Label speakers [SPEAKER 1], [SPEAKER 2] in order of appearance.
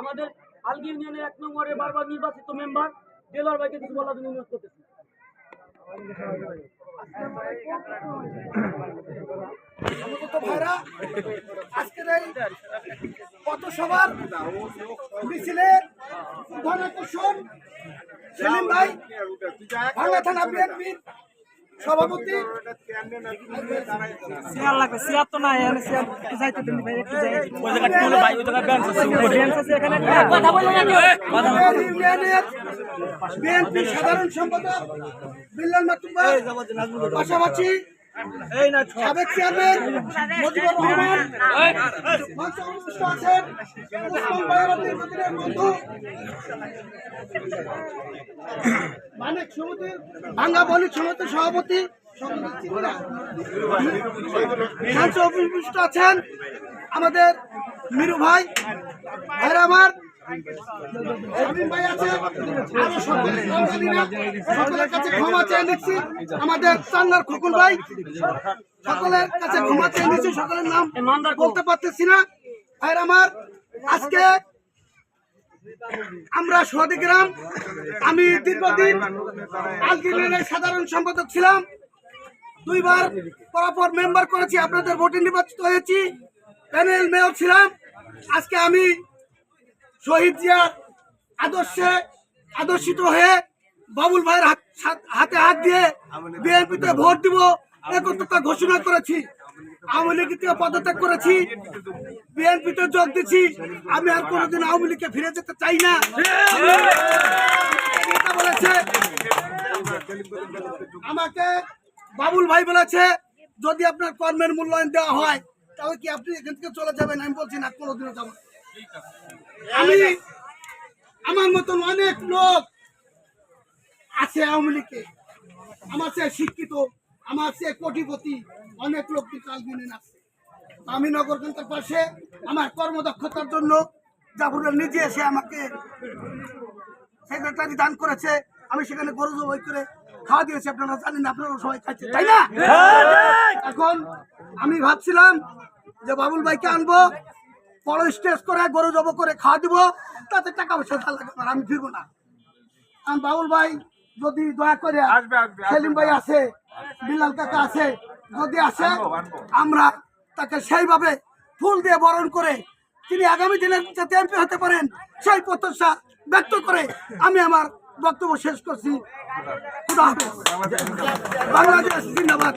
[SPEAKER 1] আমাদের আলগি ইউনিয়নের ১ নম্বরে বারবার নির্বাচিত মেম্বার দেলোয়ার ভাইকে কিছু বলার জন্য অনুরোধ করতেছি।
[SPEAKER 2] ভাইরা আজকের এই পথসভার মিছিলের প্রধান আকর্ষণ সেলিম ভাই, ভাঙ্গা থানা বিএনপির সভাপতি। বিএনপির সাধারণ সম্পাদক বিল্লাল মাতুম ভাই, পাশাপাশি সাবেক চেয়ারম্যান মুজিবুর রহমান, মঞ্চে উপস্থিত আছেন ওসমান ভাই, আমাদের বন্ধু মানিক সমিতির ভাঙ্গা বণিক সমিতির সভাপতি, মঞ্চে উপস্থিত আছেন আমাদের মিরু ভাই, ভাইরা আমার শামীম ভাই আছে, আরো সকলের কাছে ক্ষমা চেয়ে নিচ্ছি। আমাদের চান্নার খকুল ভাই, সকলের কাছে ক্ষমা চেয়ে নিচ্ছি, সকলের নাম বলতে পারতেছি না। ভাইরা আমার, আজকে আমরা সোহাদীগ্রাম, আমি দীর্ঘদিন আলগি ইউনিয়নের সাধারণ সম্পাদক ছিলাম, 2 বার পরপর মেম্বার করেছি, আপনাদের ভোটে নির্বাচিত হয়েছি, প্যানেল মেয়র ছিলাম। আজকে আমি শহীদ জিয়ার আদর্শে আদর্শিত হয়ে বাবুল ভাইয়ের হাতে হাত দিয়ে বিএনপিতে ভোট দিব একত্রতা ঘোষণা করেছি। আওয়ামী লীগ থেকে পদত্যাগ করেছি, বিএনপিতে যোগ দিচ্ছি। আমি আর কোনোদিন আওয়ামী লীগকে ফিরে যেতে চাই না বলেছে আমাকে বাবুল ভাই বলেছে, যদি আপনার কর্মের মূল্যায়ন দেওয়া হয় তাহলে কি আপনি এখান থেকে চলে যাবেন? আমি বলছি না, কোনোদিনও যাব। আমি আমার মতন অনেক লোক আছে আওয়ামী লীগে, আমার চেয়ে শিক্ষিত, আমার চেয়ে কোটিপতি অনেক লোক আছে। আমি নগরকান্তার পাশে আমার কর্মদক্ষতার জন্য জাফরুল নিজে এসে আমাকে সেক্রেটারি দান করেছে, আমি সেখানে গরু জবাই করে খাওয়া দিয়েছি। আপনারা জানেন, আপনারা সবাই খাচ্ছেন, তাই না? এখন আমি ভাবছিলাম যে বাবুল ভাইকে আনবো, বড় স্টেজ করে গরু জব করে খাওয়া দিব, তাতে টাকা পয়সা লাগবে না, আমি ফিরবো না। বাবুল ভাই যদি দয়া করে, সেলিম ভাই আছে, বিল্লাল কাকা আছে, যদি আসে আমরা তাকে সেইভাবে ফুল দিয়ে বরণ করে তিনি আগামী দিনের যাতে এমপি হতে পারেন সেই প্রত্যাশা ব্যক্ত করে আমি আমার বক্তব্য শেষ করছি। বাংলাদেশ জিন্দাবাদ।